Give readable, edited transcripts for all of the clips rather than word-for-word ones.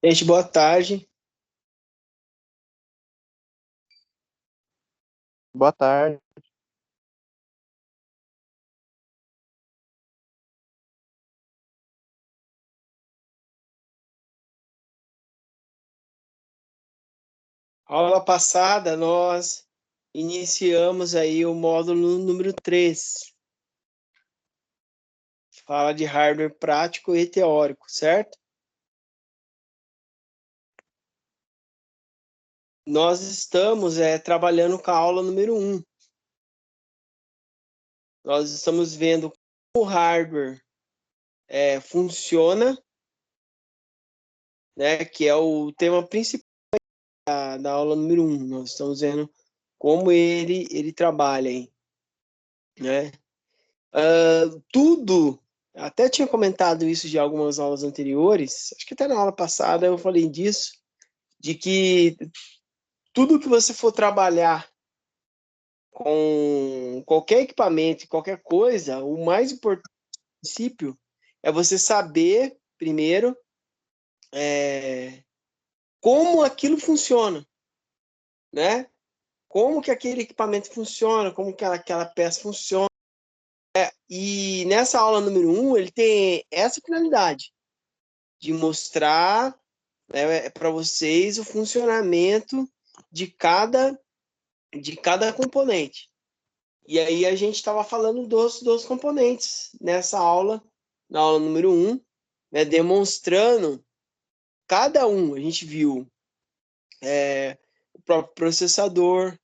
Gente, boa tarde. Boa tarde. Aula passada, nós iniciamos aí o módulo número 3. Fala de hardware prático e teórico, certo? Nós estamos trabalhando com a aula número 1. Nós estamos vendo como o hardware funciona, né, que é o tema principal da aula número 1. Nós estamos vendo como ele trabalha, hein, né? Tudo, até tinha comentado isso de algumas aulas anteriores, acho que até na aula passada eu falei disso, de que tudo que você for trabalhar com qualquer equipamento, qualquer coisa, o mais importante princípio é você saber, primeiro, é, como aquilo funciona, né? Como que aquele equipamento funciona, como que aquela peça funciona. E nessa aula número 1, ele tem essa finalidade, de mostrar, né, para vocês o funcionamento de cada componente. E aí a gente estava falando dos componentes nessa aula, na aula número 1, né, demonstrando cada um. A gente viu o próprio processador,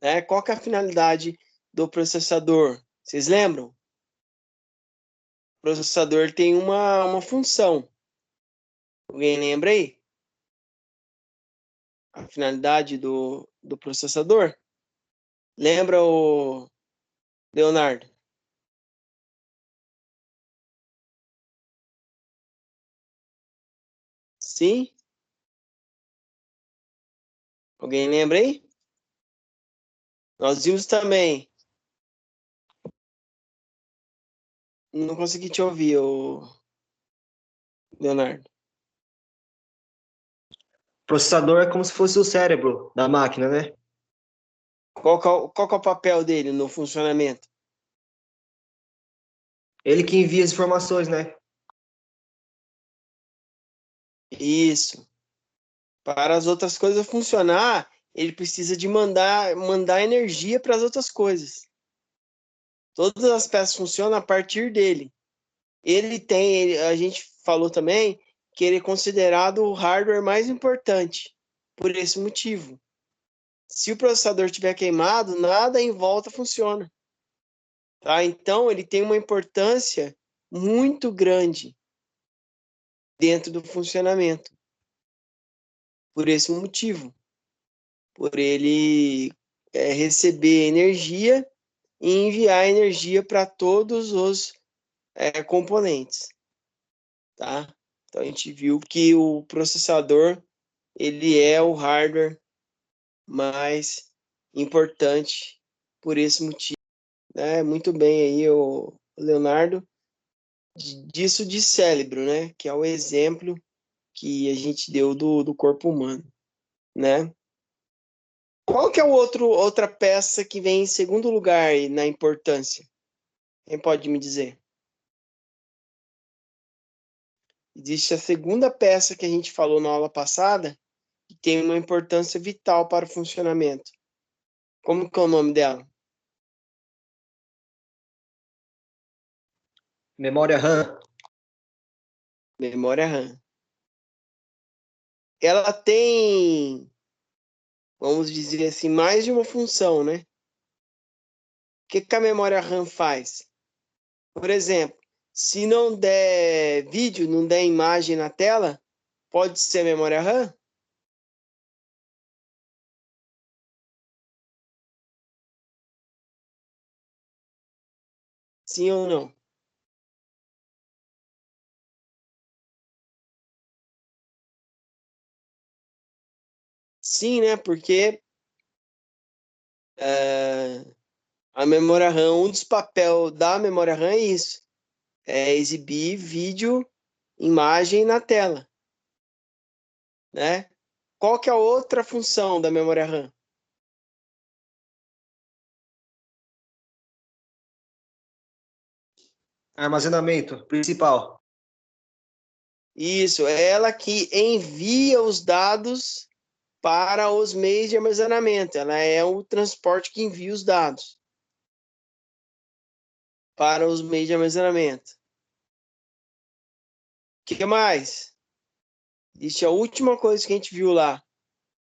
né, qual que é a finalidade do processador. Vocês lembram? O processador tem uma função. Alguém lembra aí? A finalidade do processador? Lembra, o Leonardo? Sim? Alguém lembra aí? Nós vimos também. Não consegui te ouvir, Leonardo. Processador é como se fosse o cérebro da máquina, né? Qual que é o papel dele no funcionamento? Ele que envia as informações, né? Isso. Para as outras coisas funcionar, ele precisa de mandar energia para as outras coisas. Todas as peças funcionam a partir dele. A gente falou também que ele é considerado o hardware mais importante por esse motivo. Se o processador estiver queimado, nada em volta funciona. Tá? Então, ele tem uma importância muito grande dentro do funcionamento, por esse motivo, por ele receber energia e enviar energia para todos os componentes, tá? Então, a gente viu que o processador, ele é o hardware mais importante por esse motivo, né? Muito bem aí, o Leonardo, disso de cérebro, né? Que é o exemplo que a gente deu do corpo humano, né? Qual que é outra peça que vem em segundo lugar aí na importância? Quem pode me dizer? Existe a segunda peça que a gente falou na aula passada, que tem uma importância vital para o funcionamento. Como que é o nome dela? Memória RAM. Memória RAM. Ela tem, vamos dizer assim, mais de uma função, né? O que a memória RAM faz? Por exemplo, se não der vídeo, não der imagem na tela, pode ser memória RAM? Sim ou não? Sim, né? Porque a memória RAM, um dos papéis da memória RAM é isso, é exibir vídeo, imagem na tela. né? Qual que é a outra função da memória RAM? Armazenamento principal. Isso, é ela que envia os dados para os meios de armazenamento. Ela é o transporte que envia os dados para os meios de armazenamento. O que mais? Isso é a última coisa que a gente viu lá.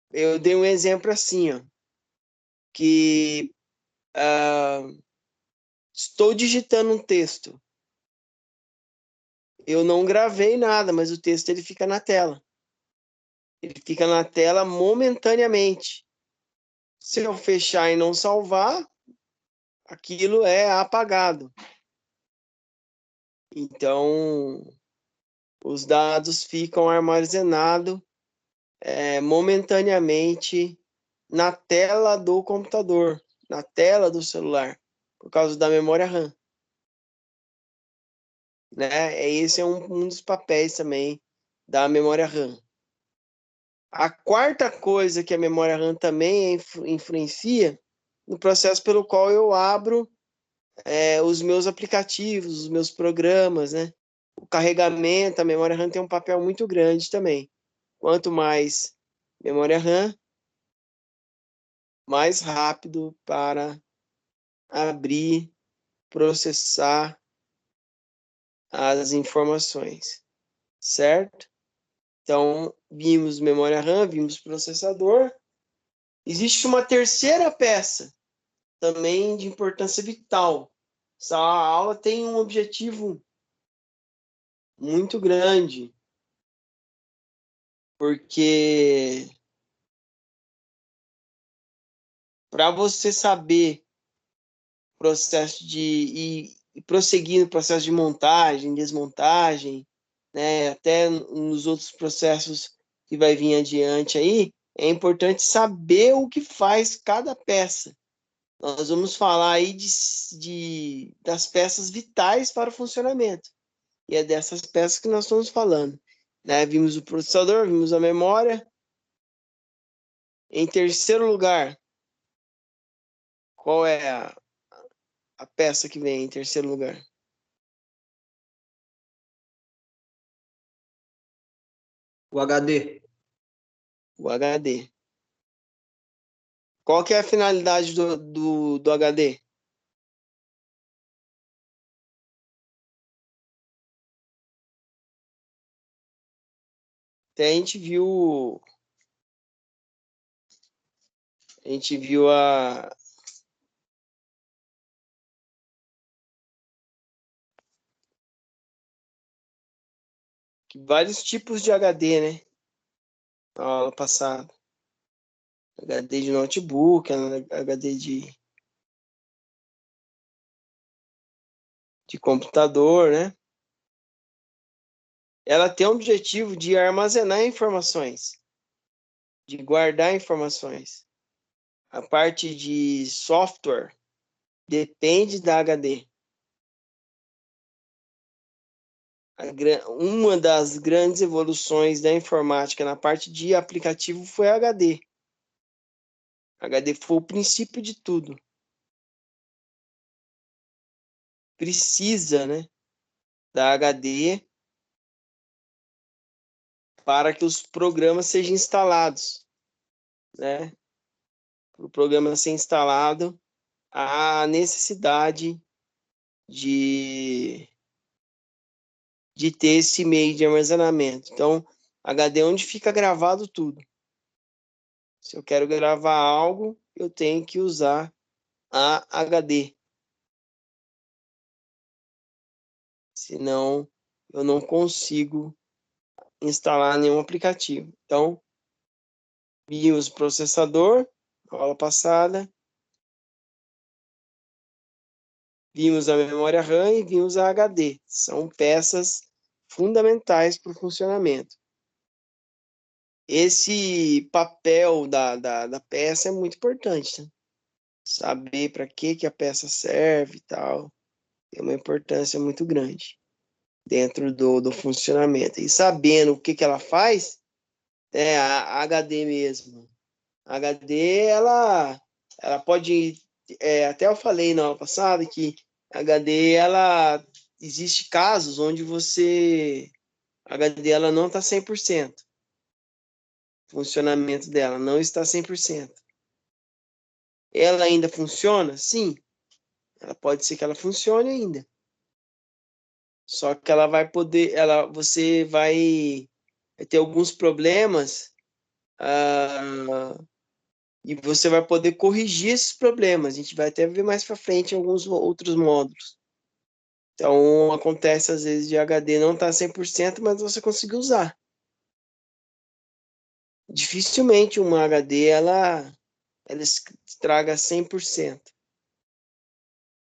Eu dei um exemplo assim, ó, que estou digitando um texto. Eu não gravei nada, mas o texto ele fica na tela. Ele fica na tela momentaneamente. Se eu fechar e não salvar, aquilo é apagado. Então, os dados ficam armazenados momentaneamente na tela do computador, na tela do celular, por causa da memória RAM. Né? Esse é um dos papéis também da memória RAM. A quarta coisa que a memória RAM também influencia no processo pelo qual eu abro os meus aplicativos, os meus programas, né? O carregamento, a memória RAM tem um papel muito grande também. Quanto mais memória RAM, mais rápido para abrir, processar as informações, certo? Então, vimos memória RAM, vimos processador. Existe uma terceira peça, também de importância vital. Essa aula tem um objetivo muito grande, porque para você saber o processo e prosseguir no processo de montagem, desmontagem, né, até nos outros processos que vai vir adiante aí, é importante saber o que faz cada peça. Nós vamos falar aí das peças vitais para o funcionamento. E é dessas peças que nós estamos falando. Né? Vimos o processador, vimos a memória. Em terceiro lugar, qual é a peça que vem em terceiro lugar? O HD. O HD. Qual que é a finalidade do HD? Até a gente viu vários tipos de HD, né? Na aula passada. HD de notebook, HD de computador, né? Ela tem o objetivo de armazenar informações, de guardar informações. A parte de software depende da HD. Uma das grandes evoluções da informática na parte de aplicativo foi a HD. A HD foi o princípio de tudo. Precisa, né, da HD para que os programas sejam instalados, né? Para o programa ser instalado, há necessidade de ter esse meio de armazenamento. Então, HD é onde fica gravado tudo. Se eu quero gravar algo, eu tenho que usar a HD. Senão, eu não consigo instalar nenhum aplicativo. Então, vimos processador, aula passada, vimos a memória RAM e vimos a HD. São peças fundamentais para o funcionamento. Esse papel da peça é muito importante, né? Saber para que a peça serve e tal, tem uma importância muito grande dentro do funcionamento. E sabendo o que ela faz, A HD mesmo. A HD, ela pode, até eu falei na aula passada que a HD, existe casos onde a HD ela não está 100%. O funcionamento dela não está 100%. Ela ainda funciona? Sim. Ela pode ser que ela funcione ainda. Só que ela vai poder, você vai ter alguns problemas, e você vai poder corrigir esses problemas. A gente vai até ver mais para frente em alguns outros módulos. Então, acontece às vezes de HD não estar 100%, mas você conseguir usar. Dificilmente uma HD ela estraga 100%.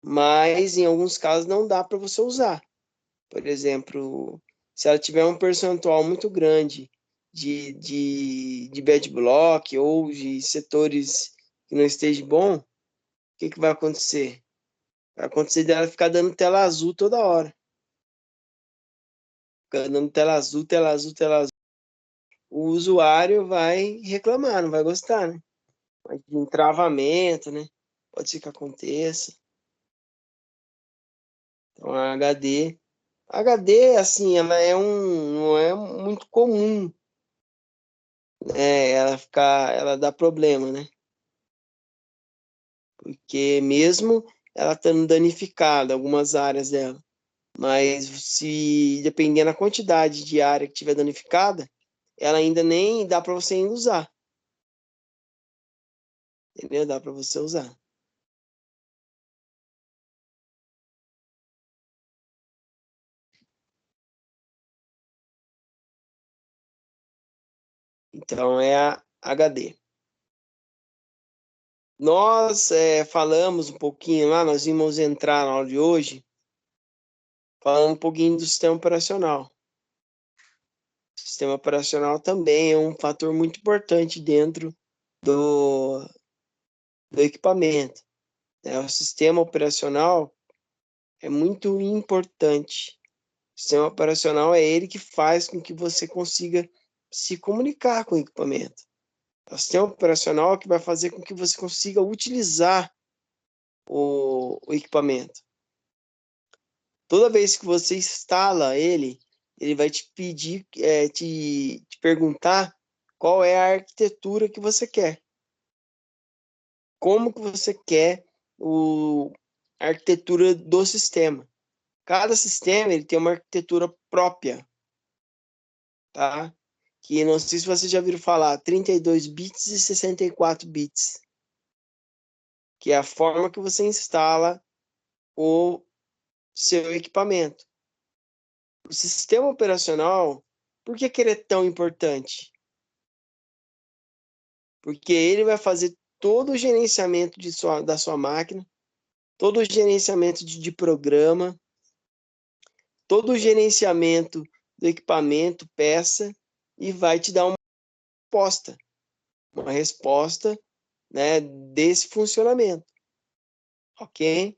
Mas em alguns casos não dá para você usar. Por exemplo, se ela tiver um percentual muito grande de bad block ou de setores que não esteja bom, o que vai acontecer? Vai acontecer dela ficar dando tela azul toda hora. Ficar dando tela azul, tela azul, tela azul. O usuário vai reclamar, não vai gostar, né? Vai ter um travamento, né? Pode ser que aconteça. Então, a HD, assim, não é muito comum, né? Ela dá problema, né? Porque mesmo ela estando danificada, algumas áreas dela, mas se dependendo da quantidade de área que tiver danificada, ela ainda nem dá para você ainda usar, entendeu? Dá para você usar. Então é a HD. Nós falamos um pouquinho lá, nós vimos entrar na aula de hoje, falando um pouquinho do sistema operacional. O sistema operacional também é um fator muito importante dentro do, do equipamento, né? O sistema operacional é muito importante. O sistema operacional é ele que faz com que você consiga se comunicar com o equipamento. É o sistema operacional que vai fazer com que você consiga utilizar o equipamento. Toda vez que você instala ele, ele vai te pedir, te perguntar qual é a arquitetura que você quer. Como que você quer a arquitetura do sistema. Cada sistema ele tem uma arquitetura própria, tá? Que não sei se vocês já viram falar, 32 bits e 64 bits, que é a forma que você instala o seu equipamento. O sistema operacional, por que que ele é tão importante? Porque ele vai fazer todo o gerenciamento da sua máquina, todo o gerenciamento de programa, todo o gerenciamento do equipamento, peça, e vai te dar uma resposta, né, desse funcionamento, ok?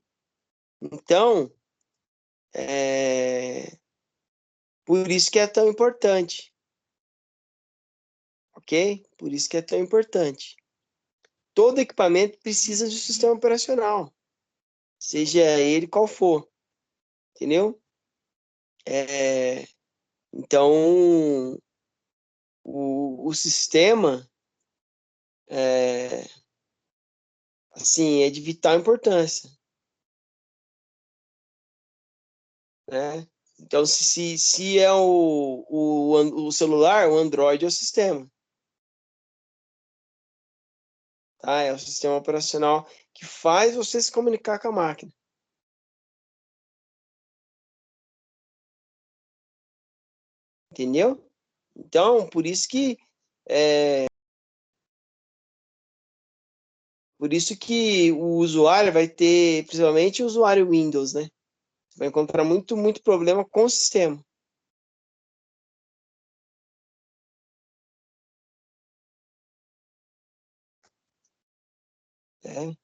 Então, por isso que é tão importante, ok? Por isso que é tão importante. Todo equipamento precisa de um sistema operacional, seja ele qual for, entendeu? É, então, o sistema, é, assim, é de vital importância, né? Então, se é o celular, o Android é o sistema, tá? É o sistema operacional que faz você se comunicar com a máquina, entendeu? Então, por isso que o usuário vai ter, principalmente o usuário Windows, né? Vai encontrar muito, muito problema com o sistema, né?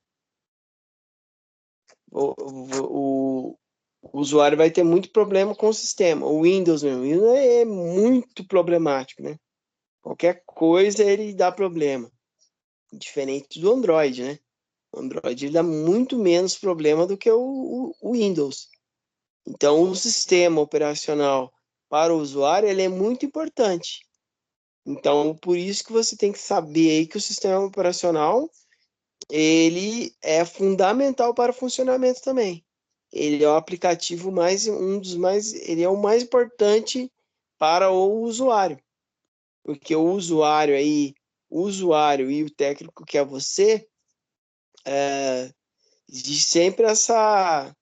O usuário vai ter muito problema com o sistema. O Windows mesmo, o Windows é muito problemático, né? Qualquer coisa ele dá problema. Diferente do Android, né? O Android ele dá muito menos problema do que o Windows. Então, o sistema operacional para o usuário ele é muito importante. Então, por isso que você tem que saber aí que o sistema operacional ele é fundamental para o funcionamento também. Ele é o aplicativo ele é o mais importante para o usuário, porque o usuário e o técnico que é você, existe sempre essa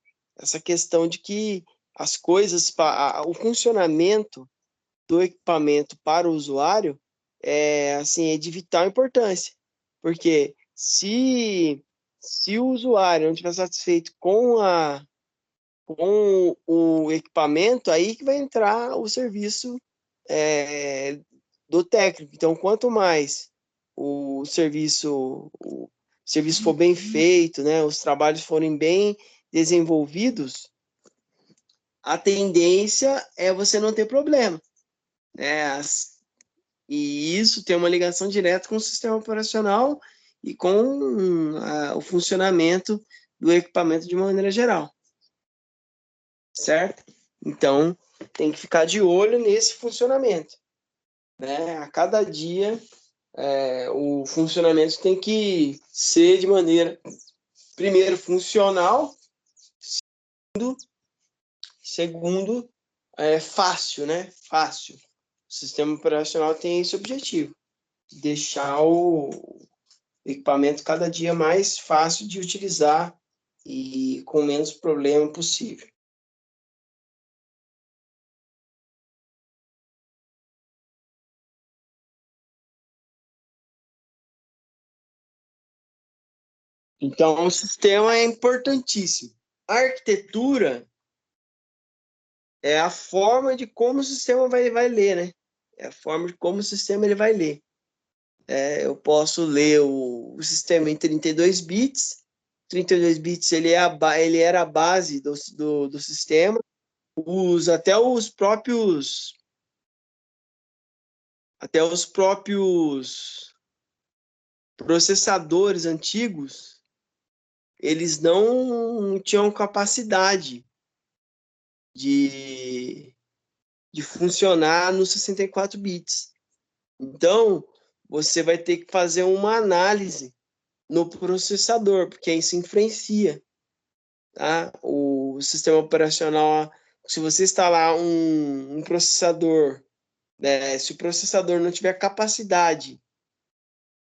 questão de que as coisas, o funcionamento do equipamento para o usuário é de vital importância, porque se o usuário não estiver satisfeito com o equipamento, aí que vai entrar o serviço é, do técnico. Então, quanto mais o serviço for bem feito, né, os trabalhos forem bem desenvolvidos, a tendência é você não ter problema, né? E isso tem uma ligação direta com o sistema operacional e com o funcionamento do equipamento de maneira geral, certo? Então, tem que ficar de olho nesse funcionamento, né? A cada dia, o funcionamento tem que ser de maneira, primeiro, funcional, segundo, fácil, né? Fácil. O sistema operacional tem esse objetivo, deixar o equipamento cada dia mais fácil de utilizar e com menos problema possível. Então, o sistema é importantíssimo. A arquitetura é a forma de como o sistema vai ler, né? É a forma de como o sistema ele vai ler. Eu posso ler o sistema em 32 bits. 32 bits ele era a base do sistema. Até os próprios processadores antigos, eles não tinham capacidade de, de funcionar nos 64 bits. Então, você vai ter que fazer uma análise no processador, porque isso influencia, tá? O sistema operacional, se você instalar um processador, né, se o processador não tiver capacidade,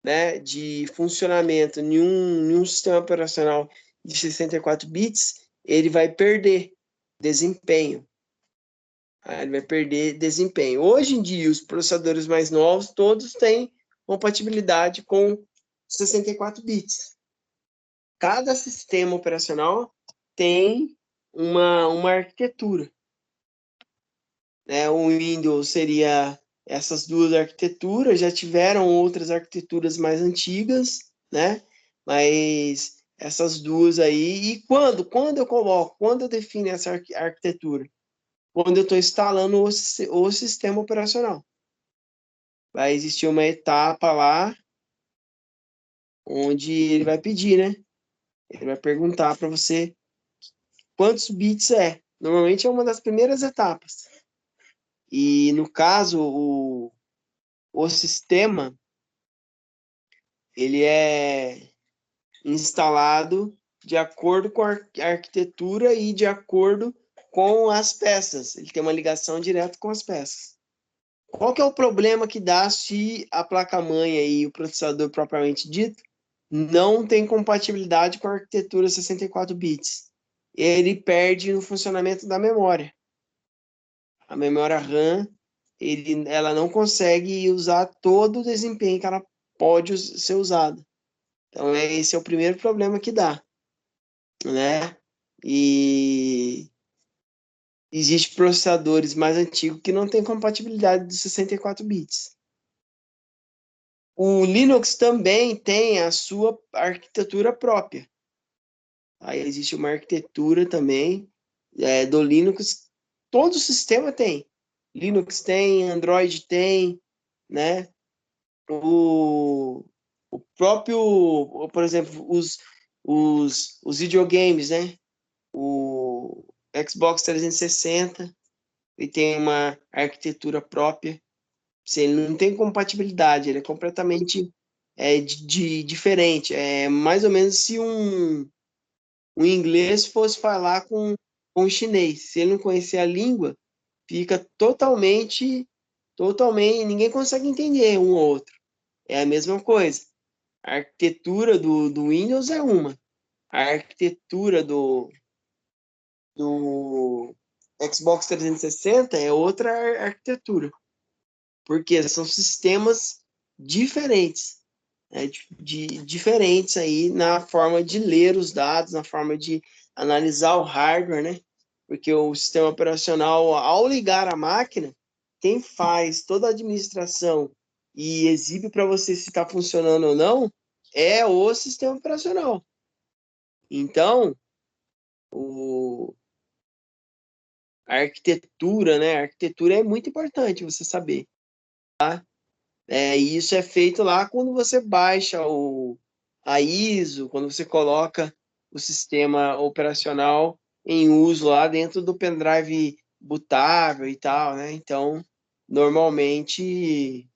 né, de funcionamento em um sistema operacional de 64 bits, ele vai perder desempenho. Ele vai perder desempenho. Hoje em dia, os processadores mais novos, todos têm compatibilidade com 64 bits. Cada sistema operacional tem uma arquitetura, né? O Windows seria essas duas arquiteturas, já tiveram outras arquiteturas mais antigas, né? Mas essas duas aí, e quando eu defino essa arquitetura? Quando eu estou instalando o sistema operacional. Vai existir uma etapa lá onde ele vai pedir, né? Ele vai perguntar para você quantos bits é. Normalmente é uma das primeiras etapas. E no caso, o sistema, ele é instalado de acordo com a arquitetura e de acordo com as peças. Ele tem uma ligação direta com as peças. Qual que é o problema que dá se a placa-mãe e o processador propriamente dito não tem compatibilidade com a arquitetura 64 bits? Ele perde no funcionamento da memória. A memória RAM, ela não consegue usar todo o desempenho que ela pode ser usada. Então, esse é o primeiro problema que dá, né? E existem processadores mais antigos que não têm compatibilidade de 64 bits. O Linux também tem a sua arquitetura própria. Aí existe uma arquitetura também do Linux. Todo sistema tem. Linux tem, Android tem, né? o, o próprio, por exemplo, os videogames, né? O Xbox 360, ele tem uma arquitetura própria. Ele não tem compatibilidade, ele é completamente diferente. É mais ou menos se um inglês fosse falar com um chinês. Se ele não conhecer a língua, fica totalmente, ninguém consegue entender um ou outro. É a mesma coisa. A arquitetura do Windows é uma. A arquitetura do Xbox 360 é outra arquitetura. Porque são sistemas diferentes, né, diferentes aí na forma de ler os dados, na forma de analisar o hardware, né? Porque o sistema operacional, ao ligar a máquina, quem faz toda a administração e exibe para você se está funcionando ou não é o sistema operacional. Então, o, a arquitetura, né? A arquitetura é muito importante você saber. E isso é feito lá quando você baixa a ISO, quando você coloca o sistema operacional em uso lá dentro do pendrive bootável e tal, né? Então, normalmente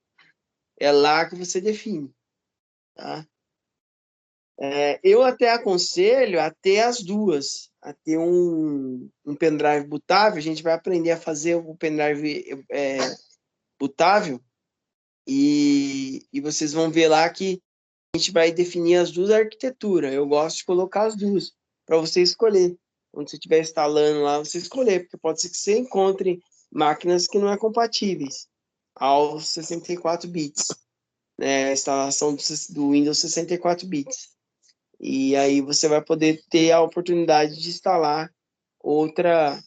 é lá que você define, tá? Eu até aconselho a ter as duas, a ter um pendrive bootável. A gente vai aprender a fazer o pendrive bootável e vocês vão ver lá que a gente vai definir as duas arquiteturas. Eu gosto de colocar as duas para você escolher. Quando você estiver instalando lá, você escolher, porque pode ser que você encontre máquinas que não é compatíveis aos 64 bits, né? A instalação do Windows 64 bits. E aí você vai poder ter a oportunidade de instalar outra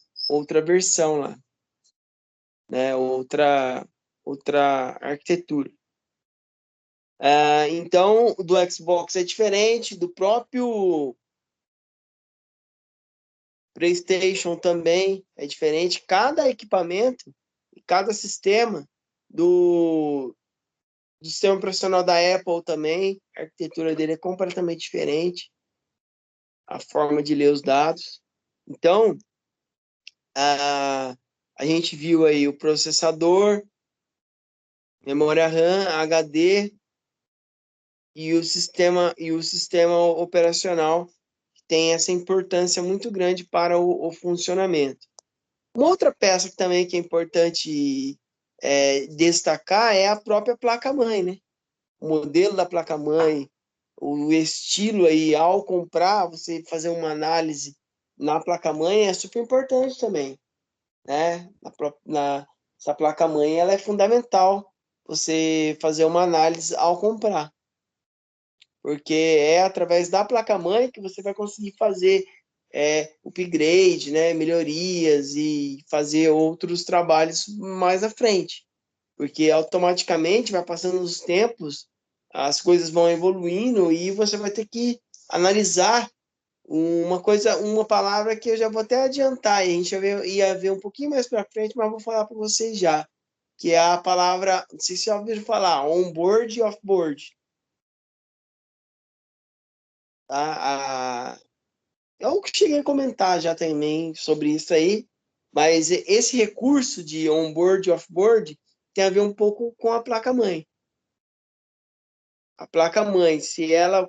versão lá, né? Outra arquitetura. Então, do Xbox é diferente, do próprio PlayStation também é diferente. Cada equipamento e cada sistema do sistema operacional da Apple também, a arquitetura dele é completamente diferente, a forma de ler os dados. Então, a, a gente viu aí o processador, memória RAM, HD e o sistema operacional tem essa importância muito grande para o funcionamento. Uma outra peça que também que é importante destacar é a própria placa-mãe, né? O modelo da placa-mãe, o estilo aí, ao comprar, você fazer uma análise na placa-mãe é super importante também, né? Essa placa-mãe, ela é fundamental você fazer uma análise ao comprar, porque é através da placa-mãe que você vai conseguir fazer upgrade, né, melhorias e fazer outros trabalhos mais à frente, porque automaticamente vai passando os tempos, as coisas vão evoluindo e você vai ter que analisar uma palavra que eu já vou até adiantar, e a gente ia ver um pouquinho mais para frente, mas vou falar para vocês já, que é a palavra, não sei se já ouviram falar, onboard e offboard. Tá? Eu cheguei a comentar já também sobre isso aí, mas esse recurso de onboard e offboard tem a ver um pouco com a placa-mãe. A placa-mãe,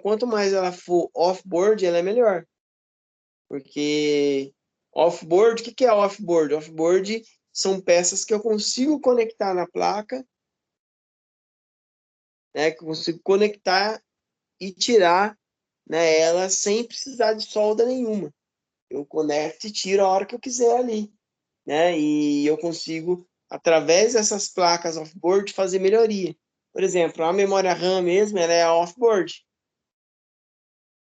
quanto mais ela for offboard, ela é melhor. Porque offboard, o que é offboard? Offboard são peças que eu consigo conectar na placa, né, que eu consigo conectar e tirar, né, ela sem precisar de solda nenhuma. Eu conecto e tiro a hora que eu quiser ali, né? E eu consigo, através dessas placas offboard, fazer melhoria. Por exemplo, a memória RAM mesmo, ela é offboard.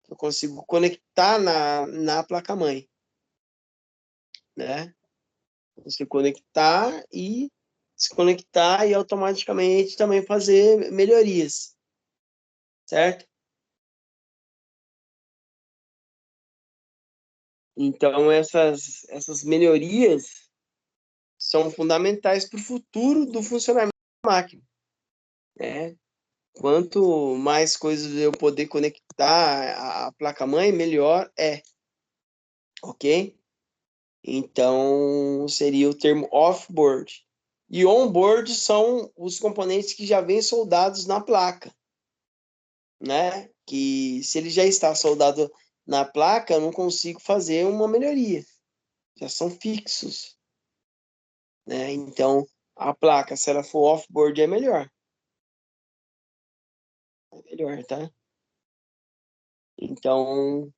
Eu consigo conectar na placa-mãe, né? Eu consigo conectar e desconectar e automaticamente também fazer melhorias, certo? Então, essas melhorias são fundamentais para o futuro do funcionamento da máquina, né? Quanto mais coisas eu poder conectar a placa-mãe, melhor é, ok? Então, seria o termo off-board. E on-board são os componentes que já vêm soldados na placa, né? Que se ele já está soldado na placa, eu não consigo fazer uma melhoria. Já são fixos, né? Então, a placa, se ela for off-board, é melhor. É melhor, tá? Então,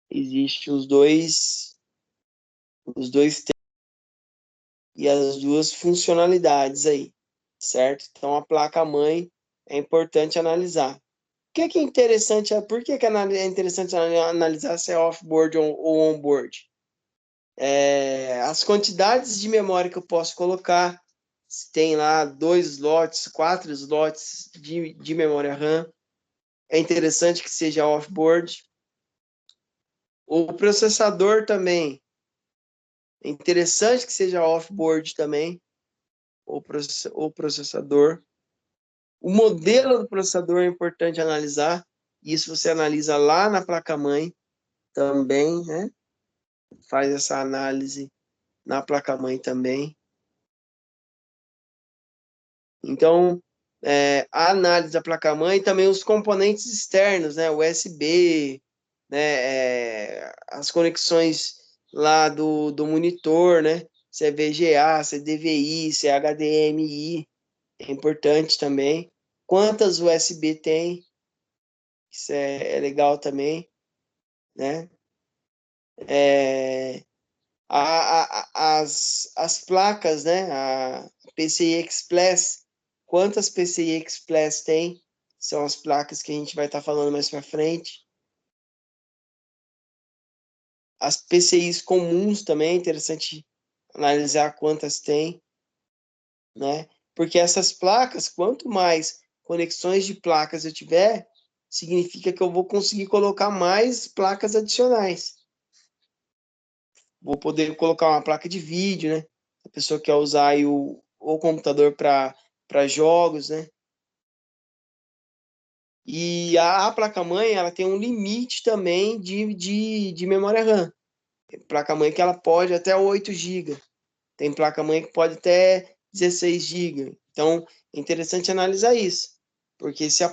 existe os dois e as duas funcionalidades aí, certo? Então, a placa-mãe é importante analisar. O que é interessante? Por que é interessante analisar se é off-board ou on-board? As quantidades de memória que eu posso colocar, se tem lá 2 slots, 4 slots de memória RAM, é interessante que seja off-board. O processador também, é interessante que seja off-board também, o processador. O modelo do processador é importante analisar. Isso você analisa lá na placa-mãe também, né? Faz essa análise na placa-mãe também. Então, a análise da placa-mãe e também os componentes externos, né? USB, né? As conexões lá do monitor, né? Se é VGA, se é DVI, se é HDMI, é importante também. Quantas USB tem? Isso é legal também, né? É, as placas, né? A PCI Express, quantas PCI Express tem? São as placas que a gente vai estar falando mais para frente. As PCIs comuns também, é interessante analisar quantas tem, né? Porque essas placas, quanto mais conexões de placas eu tiver, significa que eu vou conseguir colocar mais placas adicionais. Vou poder colocar uma placa de vídeo, né? A pessoa quer usar aí o computador para jogos, né? E a placa-mãe, ela tem um limite também de memória RAM. Tem placa-mãe que ela pode até 8 GB. Tem placa-mãe que pode até 16 GB. Então, é interessante analisar isso. Porque se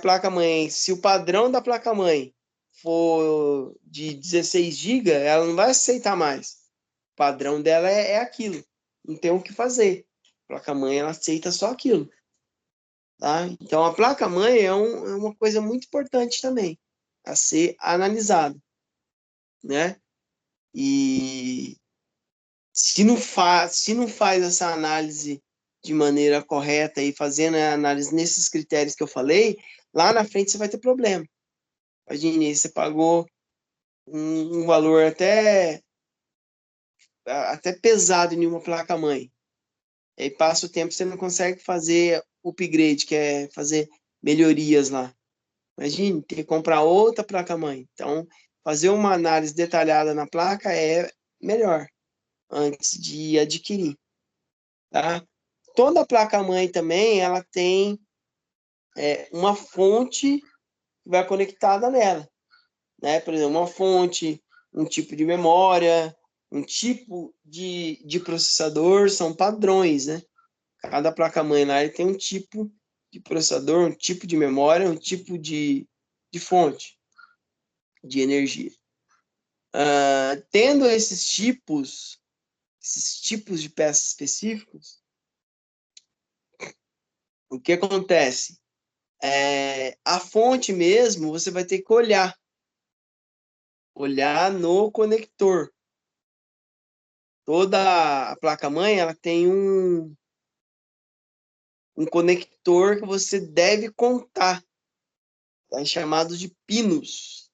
o padrão da placa-mãe for de 16 GB, ela não vai aceitar mais. O padrão dela é aquilo. Não tem o que fazer. A placa-mãe, ela aceita só aquilo. Tá? Então, a placa-mãe é uma coisa muito importante também a ser analisada, né? E se não faz essa análise de maneira correta e fazendo a análise nesses critérios que eu falei, lá na frente você vai ter problema. Imagine, você pagou um valor até pesado em uma placa-mãe. Aí passa o tempo, você não consegue fazer upgrade, que é fazer melhorias lá. Imagine, ter que comprar outra placa-mãe. Então, fazer uma análise detalhada na placa é melhor antes de adquirir, tá? Toda placa-mãe também, ela tem uma fonte que vai conectada nela, né? Por exemplo, uma fonte, um tipo de memória, um tipo de processador, são padrões, né? Cada placa-mãe lá ele tem um tipo de processador, um tipo de memória, um tipo de fonte de energia. Tendo esses tipos de peças específicos, o que acontece? A fonte mesmo, você vai ter que olhar no conector. Toda a placa-mãe, ela tem um conector que você deve contar, é chamado de pinos.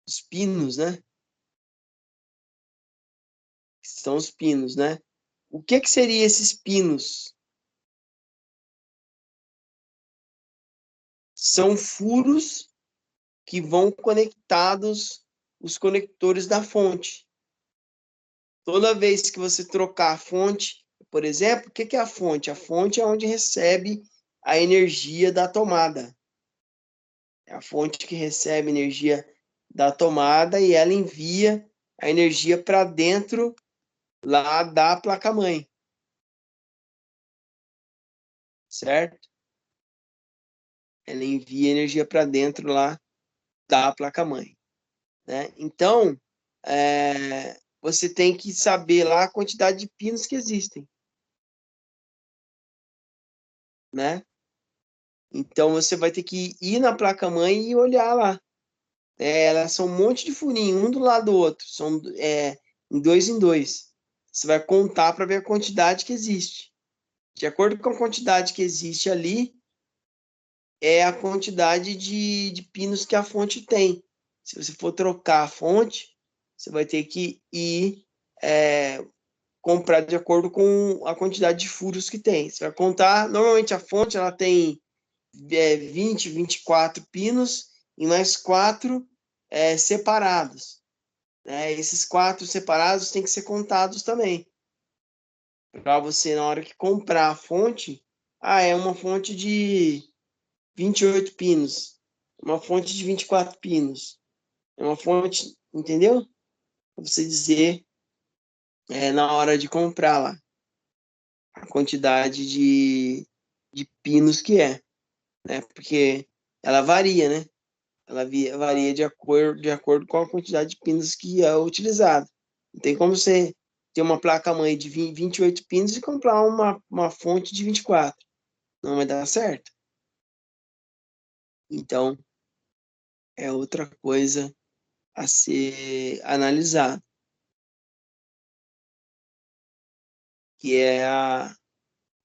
Os pinos, né? São os pinos, né? O que seria esses pinos? São furos que vão conectados os conectores da fonte. Toda vez que você trocar a fonte, por exemplo, o que é a fonte? A fonte é onde recebe a energia da tomada. É a fonte que recebe energia da tomada e ela envia a energia para dentro lá da placa-mãe, certo? Ela envia energia para dentro lá da placa-mãe, né? Então, você tem que saber lá a quantidade de pinos que existem, né? Então, você vai ter que ir na placa-mãe e olhar lá. Elas são um monte de furinho, um do lado do outro. São em dois em dois. Você vai contar para ver a quantidade que existe. De acordo com a quantidade que existe ali, é a quantidade de pinos que a fonte tem. Se você for trocar a fonte, você vai ter que ir comprar de acordo com a quantidade de furos que tem. Você vai contar, normalmente a fonte ela tem 20, 24 pinos e mais 4 separados. Né? Esses 4 separados têm que ser contados também. Para você, na hora que comprar a fonte, é uma fonte de 28 pinos, uma fonte de 24 pinos. É uma fonte, entendeu? Para você dizer na hora de comprar lá a quantidade de pinos que é, né? Porque ela varia, né? Ela varia de acordo com a quantidade de pinos que é utilizado. Não tem como você ter uma placa-mãe de 28 pinos e comprar uma fonte de 24. Não vai dar certo. Então, é outra coisa a ser analisado, que é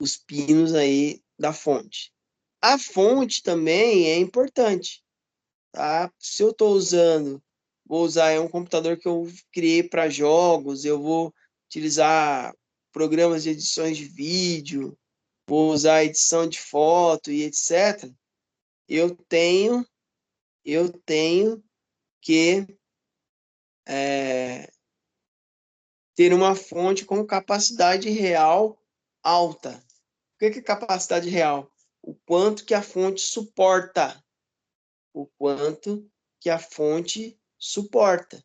os pinos aí da fonte. A fonte também é importante, tá? Se eu estou usando, vou usar um computador que eu criei para jogos, eu vou utilizar programas de edições de vídeo, vou usar edição de foto e etc. Eu tenho, eu tenho que é, ter uma fonte com capacidade real alta. O que é capacidade real? O quanto que a fonte suporta. O quanto que a fonte suporta.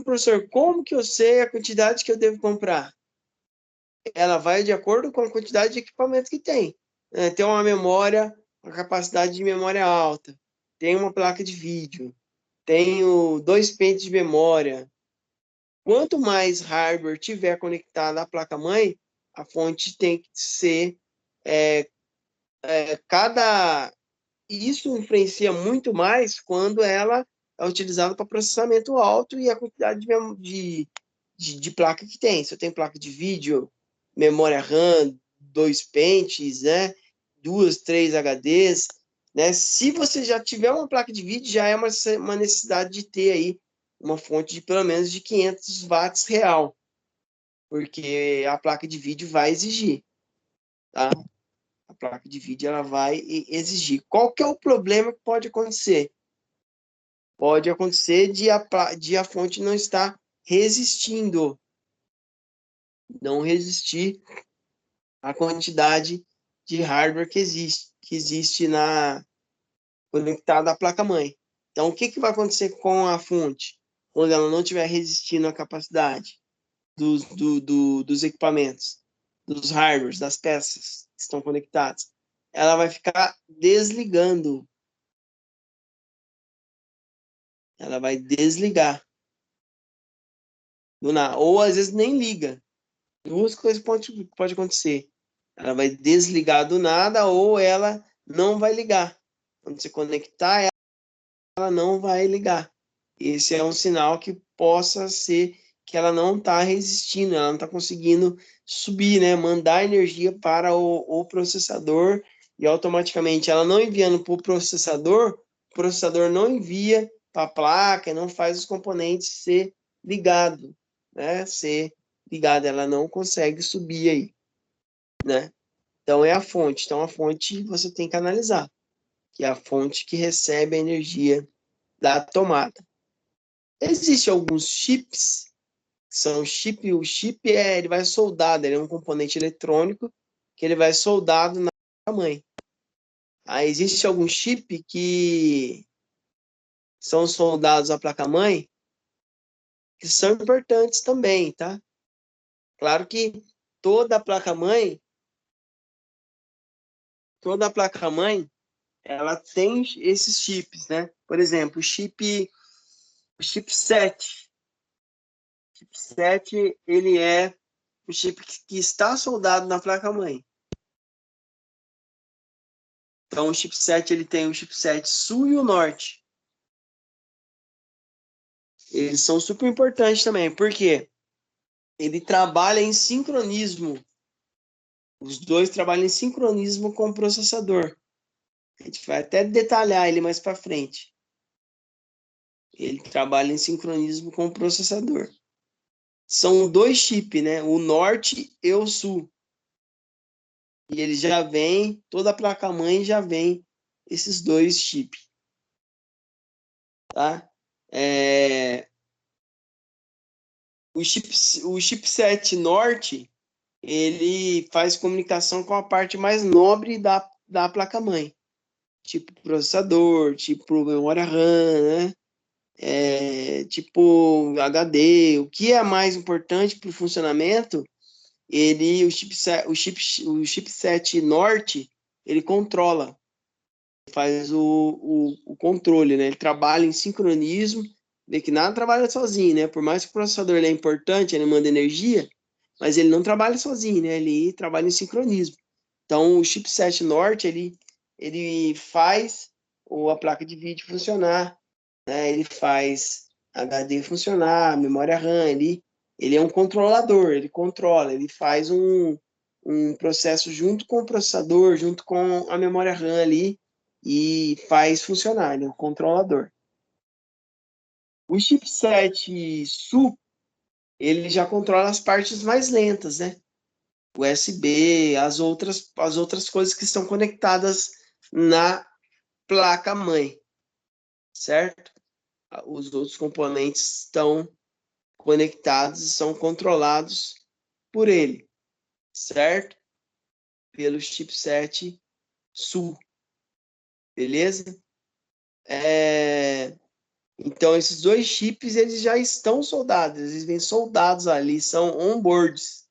Professor, como que eu sei a quantidade que eu devo comprar? Ela vai de acordo com a quantidade de equipamento que tem. Tem uma memória, uma capacidade de memória alta. Tem uma placa de vídeo. Tenho 2 pentes de memória. Quanto mais hardware tiver conectado à placa-mãe, a fonte tem que ser cada isso influencia muito mais quando ela é utilizada para processamento alto e a quantidade de placa que tem. Se eu tenho placa de vídeo, memória RAM, 2 pentes, né? 2, 3 HDs, né? Se você já tiver uma placa de vídeo, já é uma necessidade de ter aí uma fonte de pelo menos de 500 watts real, porque a placa de vídeo vai exigir, tá? A placa de vídeo ela vai exigir. Qual que é o problema que pode acontecer? Pode acontecer de a fonte não estar resistindo, não resistir à quantidade de hardware que existe conectada à placa-mãe. Então, o que, que vai acontecer com a fonte quando ela não estiver resistindo à capacidade dos equipamentos, dos hardwares, das peças que estão conectadas? Ela vai ficar desligando. Ela vai desligar. Ou às vezes nem liga. Duas coisas pode acontecer. Ela vai desligar do nada ou ela não vai ligar. Quando você conectar, ela não vai ligar. Esse é um sinal que possa ser que ela não está resistindo, ela não está conseguindo subir, né? Mandar energia para o processador e automaticamente ela não enviando para o processador não envia para a placa, não faz os componentes ser ligado, né? Ser ligado, ela não consegue subir aí, né? Então é a fonte. Então a fonte você tem que analisar, que é a fonte que recebe a energia da tomada. Existem alguns chips, o chip ele vai soldado, ele é um componente eletrônico que ele vai soldado na mãe. Aí existe algum chip que são soldados à placa-mãe que são importantes também, tá? Claro que toda a placa-mãe, toda a placa-mãe, ela tem esses chips, né? Por exemplo, o chip 7. O chip 7, ele é o chip que está soldado na placa-mãe. Então, o chipset, ele tem o chipset sul e o norte. Eles são super importantes também, porque ele trabalha em sincronismo. Os dois trabalham em sincronismo com o processador. A gente vai até detalhar ele mais para frente. Ele trabalha em sincronismo com o processador. São dois chips, né? O norte e o sul. E ele já vem, toda a placa-mãe já vem esses dois chips. Tá? O chipset norte, ele faz comunicação com a parte mais nobre da placa-mãe. Tipo processador, tipo memória RAM, né? Tipo HD. O que é mais importante para o funcionamento, o chipset norte, ele controla, faz o controle, né? Ele trabalha em sincronismo, vê que nada trabalha sozinho, né? Por mais que o processador ele é importante, ele manda energia, mas ele não trabalha sozinho, né? Ele trabalha em sincronismo. Então, o chipset norte, ele faz a placa de vídeo funcionar, né? Ele faz HD funcionar, memória RAM, ele é um controlador, ele controla, ele faz um processo junto com o processador, junto com a memória RAM ali, e faz funcionar, ele é um controlador. O chipset SU, ele já controla as partes mais lentas, né? USB, as outras coisas que estão conectadas na placa-mãe, certo? Os outros componentes estão conectados e são controlados por ele, certo? Pelo chipset SU, beleza? Então, esses dois chips, eles já estão soldados, eles vêm soldados ali, são onboards.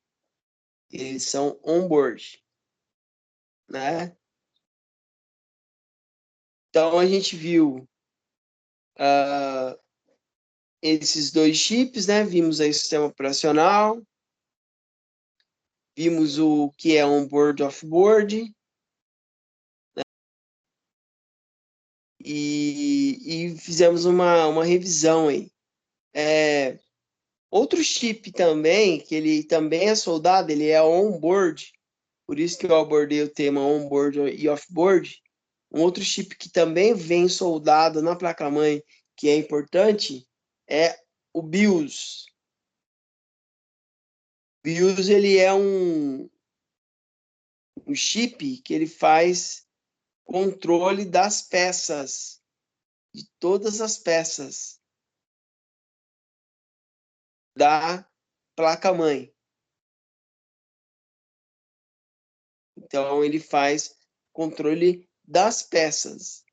Eles são onboard, né? Então, a gente viu uh, esses dois chips, né? Vimos aí o sistema operacional, vimos o que é onboard offboard, e fizemos uma revisão aí. Outro chip também, que ele também é soldado, ele é onboard, por isso que eu abordei o tema onboard e offboard. Um outro chip que também vem soldado na placa-mãe, que é importante, é o BIOS. BIOS, ele é um chip que ele faz controle das peças, de todas as peças da placa-mãe. Então, ele faz controle das peças.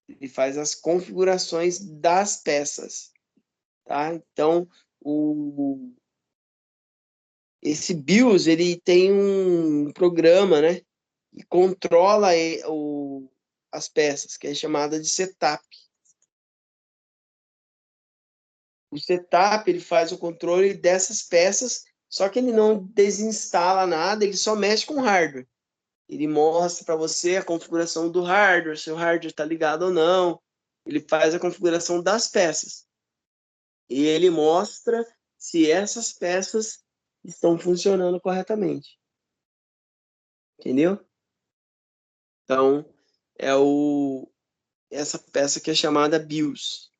Ele faz as configurações das peças, tá? Então, esse BIOS, ele tem um programa, né? E controla as peças, que é chamada de setup. O setup, ele faz o controle dessas peças, só que ele não desinstala nada, ele só mexe com o hardware. Ele mostra para você a configuração do hardware, se o hardware está ligado ou não. Ele faz a configuração das peças. E ele mostra se essas peças estão funcionando corretamente. Entendeu? Então, é essa peça que é chamada BIOS,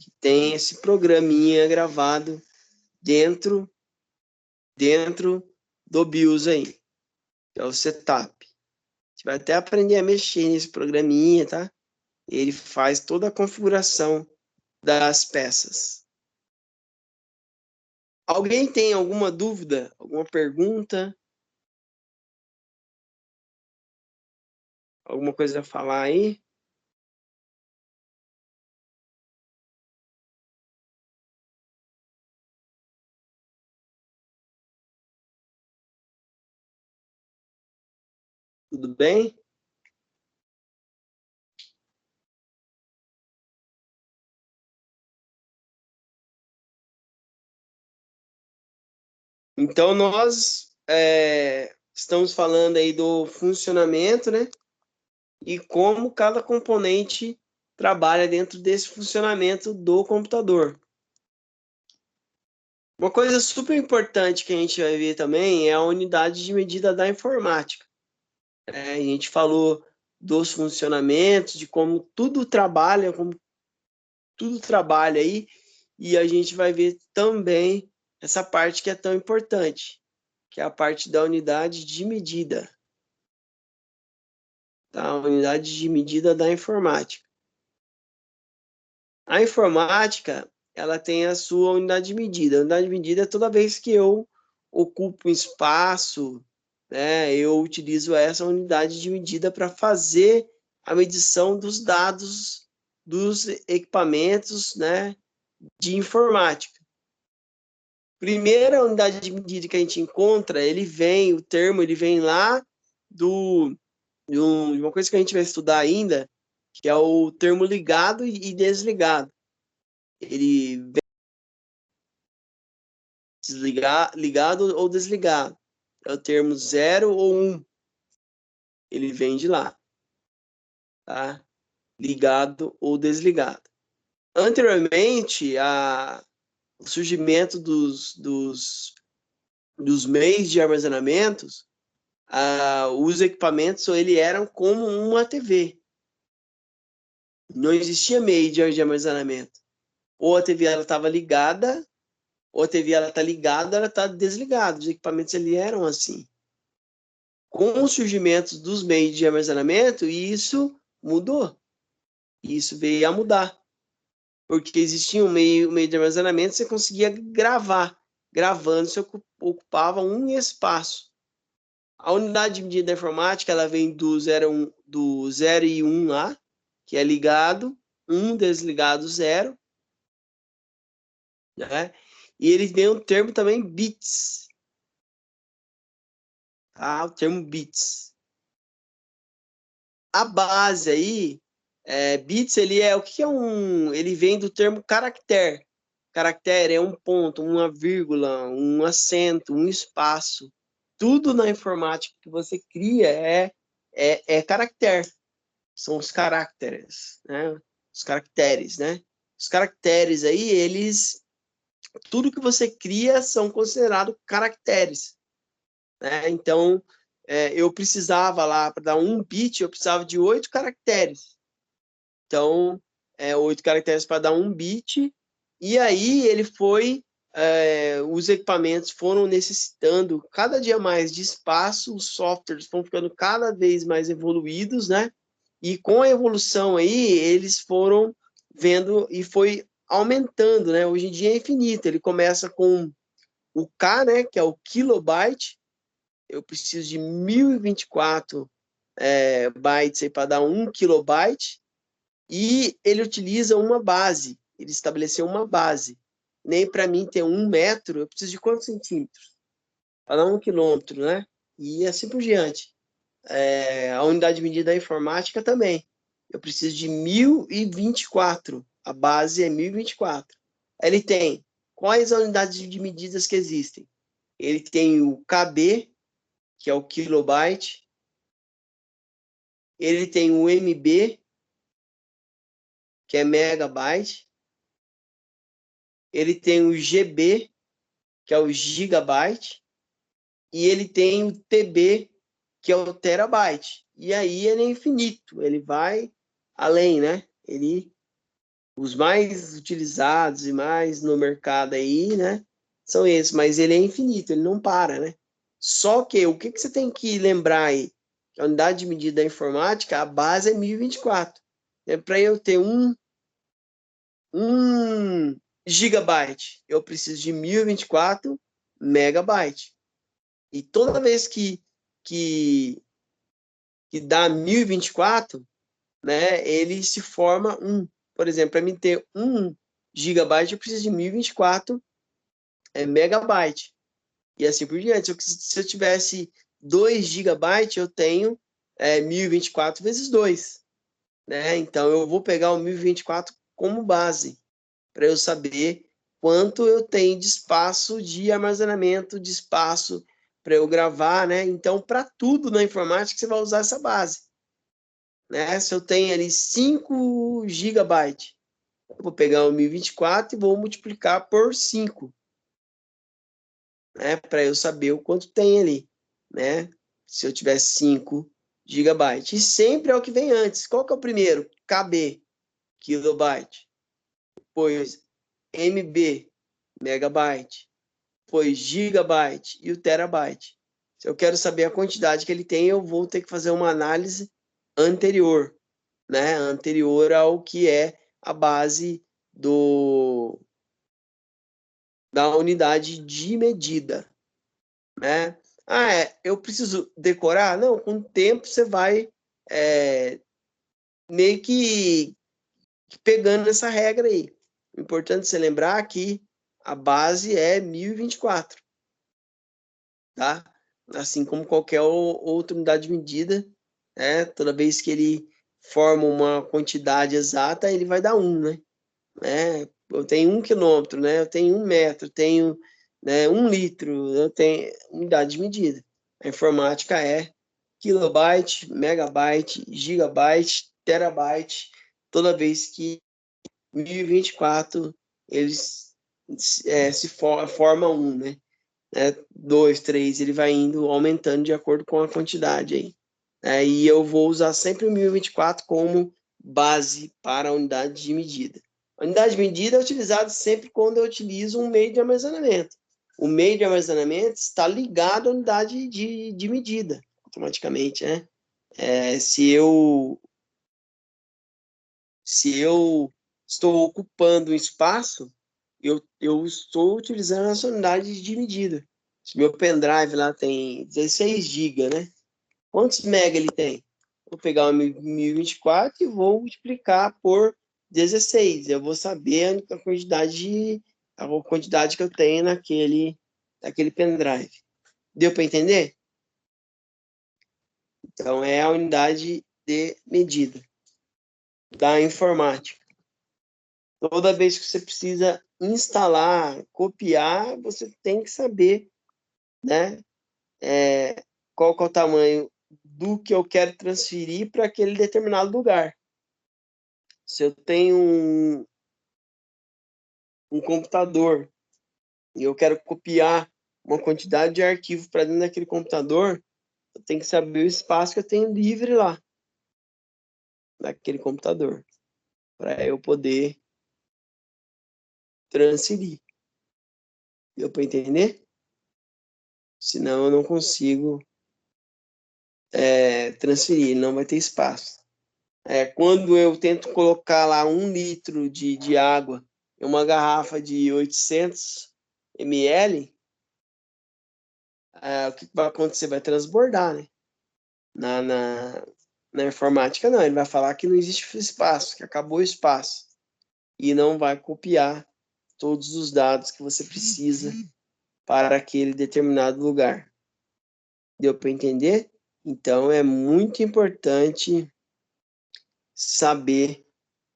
que tem esse programinha gravado dentro do BIOS aí, que é o setup. A gente vai até aprender a mexer nesse programinha, tá? Ele faz toda a configuração das peças. Alguém tem alguma dúvida, alguma pergunta? Alguma coisa a falar aí? Tudo bem? Então, nós estamos falando aí do funcionamento, né? E como cada componente trabalha dentro desse funcionamento do computador. Uma coisa super importante que a gente vai ver também é a unidade de medida da informática. A gente falou dos funcionamentos, de como tudo trabalha aí, e a gente vai ver também essa parte que é tão importante, que é a parte da unidade de medida, tá? A unidade de medida da informática. A informática, ela tem a sua unidade de medida. A unidade de medida é toda vez que eu ocupo um espaço, né, eu utilizo essa unidade de medida para fazer a medição dos dados dos equipamentos, né, de informática. Primeira unidade de medida que a gente encontra, o termo, ele vem lá de uma coisa que a gente vai estudar ainda, que é o termo ligado e desligado. Ele vem ligado ou desligado. É o termo 0 ou 1. Ele vem de lá, tá? Ligado ou desligado. Anteriormente, o surgimento dos meios de armazenamento, os equipamentos ele eram como uma TV. Não existia meio de armazenamento. Ou a TV estava ligada, ou a TV está ligada, ela está desligada. Os equipamentos ali eram assim. Com o surgimento dos meios de armazenamento, isso mudou. Isso veio a mudar. Porque existia um meio de armazenamento, você conseguia gravar. Gravando, você ocupava um espaço. A unidade de medida da informática, ela vem do 0 e 1 lá, que é ligado, 1 desligado, 0. Né? E ele tem um termo também, bits. Tá? O termo bits. A base aí, bits, ele é o que é um. Ele vem do termo caractere. Caractere é um ponto, uma vírgula, um acento, um espaço. Tudo na informática que você cria é caractere. São os caracteres, né? Os caracteres, né? Os caracteres aí, tudo que você cria são considerados caracteres, né? Então, eu precisava lá, para dar um bit, eu precisava de 8 caracteres. Então, 8 caracteres para dar um bit. E aí os equipamentos foram necessitando cada dia mais de espaço, os softwares foram ficando cada vez mais evoluídos, né? E com a evolução aí, eles foram vendo e foi aumentando, né? Hoje em dia é infinito. Ele começa com o K, né? Que é o kilobyte. Eu preciso de 1024 bytes para dar 1 kilobyte. E ele utiliza uma base. Ele estabeleceu uma base. Nem para mim ter 1 metro, eu preciso de quantos centímetros? Para dar 1 quilômetro, né? E assim por diante. A unidade de medida da informática também. Eu preciso de 1024. A base é 1024. Ele tem quais unidades de medidas que existem? Ele tem o KB, que é o kilobyte. Ele tem o MB, que é megabyte. Ele tem o GB, que é o gigabyte. E ele tem o TB, que é o terabyte. E aí ele é infinito, ele vai além, né? Os mais utilizados e mais no mercado aí, né? São esses, mas ele é infinito, ele não para, né? Só que o que você tem que lembrar aí? Que a unidade de medida da informática, a base é 1024. Para eu ter um gigabyte, eu preciso de 1024 megabytes. E toda vez que que dá 1024, né, ele se forma por exemplo, para mim ter 1 gigabyte, eu preciso de 1024 megabyte. E assim por diante. Se eu tivesse 2 gigabytes, eu tenho 1024 vezes 2. Né? Então, eu vou pegar o 1024 como base, para eu saber quanto eu tenho de espaço de armazenamento, de espaço para eu gravar, né? Então, para tudo na informática, você vai usar essa base. Né? Se eu tenho ali 5 gigabytes, eu vou pegar o 1024 e vou multiplicar por 5, né? Para eu saber o quanto tem ali, né? Se eu tiver 5 gigabytes. E sempre é o que vem antes. Qual que é o primeiro? KB, kilobyte. Depois MB, megabyte. Depois gigabyte e o terabyte. Se eu quero saber a quantidade que ele tem, eu vou ter que fazer uma análise anterior, né? Anterior ao que é a base da unidade de medida, né? Eu preciso decorar? Não, com o tempo você vai meio que pegando essa regra aí. O importante é você lembrar que a base é 1024, tá? Assim como qualquer outra unidade de medida, né? Toda vez que ele forma uma quantidade exata, ele vai dar 1, né? Eu tenho 1 quilômetro, né? Eu tenho 1 metro, tenho 1 litro, eu tenho unidade de medida. A informática é kilobyte, megabyte, gigabyte, terabyte, toda vez que 1024 eles forma 1, né? 2, 3, ele vai indo aumentando de acordo com a quantidade aí. E eu vou usar sempre o 1024 como base para a unidade de medida. A unidade de medida é utilizada sempre quando eu utilizo um meio de armazenamento. O meio de armazenamento está ligado à unidade de medida, automaticamente, né? Se eu estou ocupando um espaço, eu estou utilizando essa unidade de medida. Se meu pendrive lá tem 16 GB, né? Quantos mega ele tem? Vou pegar o 1024 e vou multiplicar por 16. Eu vou saber a quantidade que eu tenho naquele pendrive. Deu para entender? Então, é a unidade de medida da informática. Toda vez que você precisa instalar, copiar, você tem que saber, né, qual que é o tamanho do que eu quero transferir para aquele determinado lugar. Se eu tenho um computador e eu quero copiar uma quantidade de arquivo para dentro daquele computador, eu tenho que saber o espaço que eu tenho livre lá, naquele computador, para eu poder transferir. Deu para entender? Senão eu não consigo transferir, não vai ter espaço. Quando eu tento colocar lá 1 litro de água em uma garrafa de 800 ml, o que vai acontecer? Vai transbordar, né? Na informática, não. Ele vai falar que não existe espaço, que acabou o espaço. E não vai copiar todos os dados que você precisa para aquele determinado lugar. Deu para entender? Então, é muito importante saber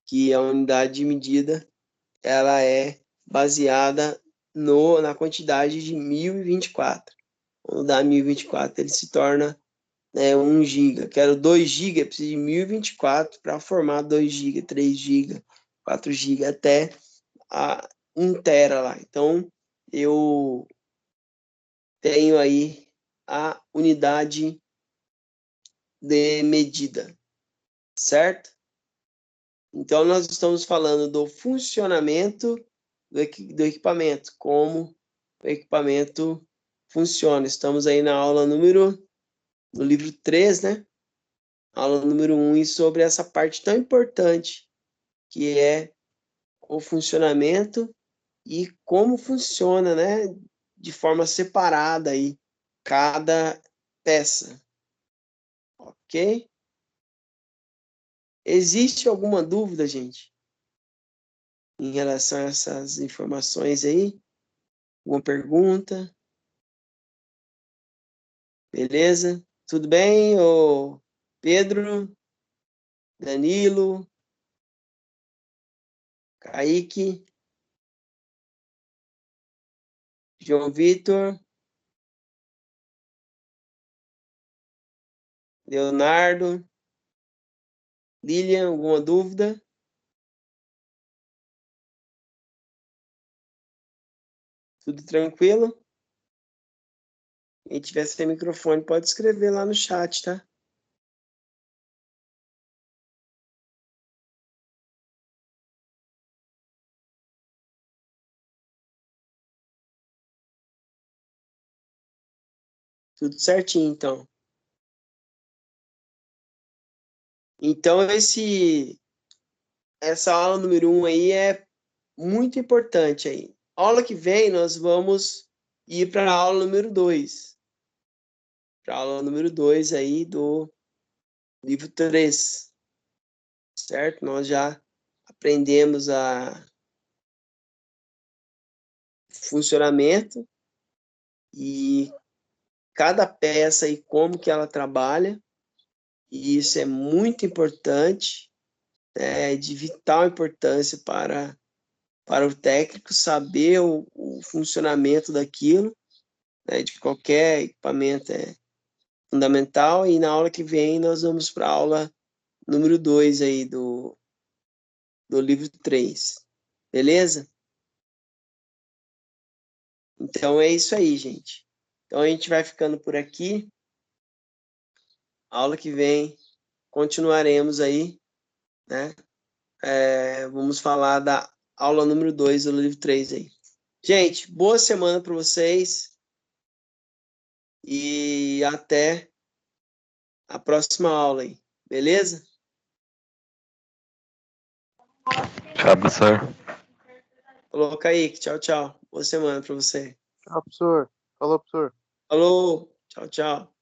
que a unidade de medida ela é baseada na quantidade de 1024. Quando dá 1024, ele se torna 1 GB. Quero 2 GB, preciso de 1024 para formar 2 GB, 3 GB, 4 GB, até 1 tera lá. Então, eu tenho aí a unidade de medida, certo? Então, nós estamos falando do funcionamento do equipamento, como o equipamento funciona. Estamos aí no livro 3, né? Aula número 1, e sobre essa parte tão importante, que é o funcionamento e como funciona, né? De forma separada aí, cada peça. Ok? Existe alguma dúvida, gente, em relação a essas informações aí? Alguma pergunta? Beleza? Tudo bem, ô Pedro, Danilo, Kaique, João Vitor, Leonardo, Lilian, alguma dúvida? Tudo tranquilo? Quem tiver sem microfone pode escrever lá no chat, tá? Tudo certinho, então. Então, essa aula número 1 aí é muito importante aí. Aula que vem, nós vamos ir para a aula número 2. Para a aula número 2 aí do livro 3. Certo? Nós já aprendemos a funcionamento e cada peça e como que ela trabalha. E isso é muito importante, é de vital importância para o técnico saber o funcionamento daquilo, né, de qualquer equipamento é fundamental. E na aula que vem nós vamos para a aula número 2 aí do livro 3. Beleza? Então é isso aí, gente. Então a gente vai ficando por aqui. Aula que vem continuaremos aí, né? Vamos falar da aula número 2 do livro 3 aí. Gente, boa semana para vocês e até a próxima aula aí, beleza? Tchau, professor. Falou, Kaique. Tchau, tchau. Boa semana para você. Tchau, professor. Falou, professor. Falou. Tchau, tchau.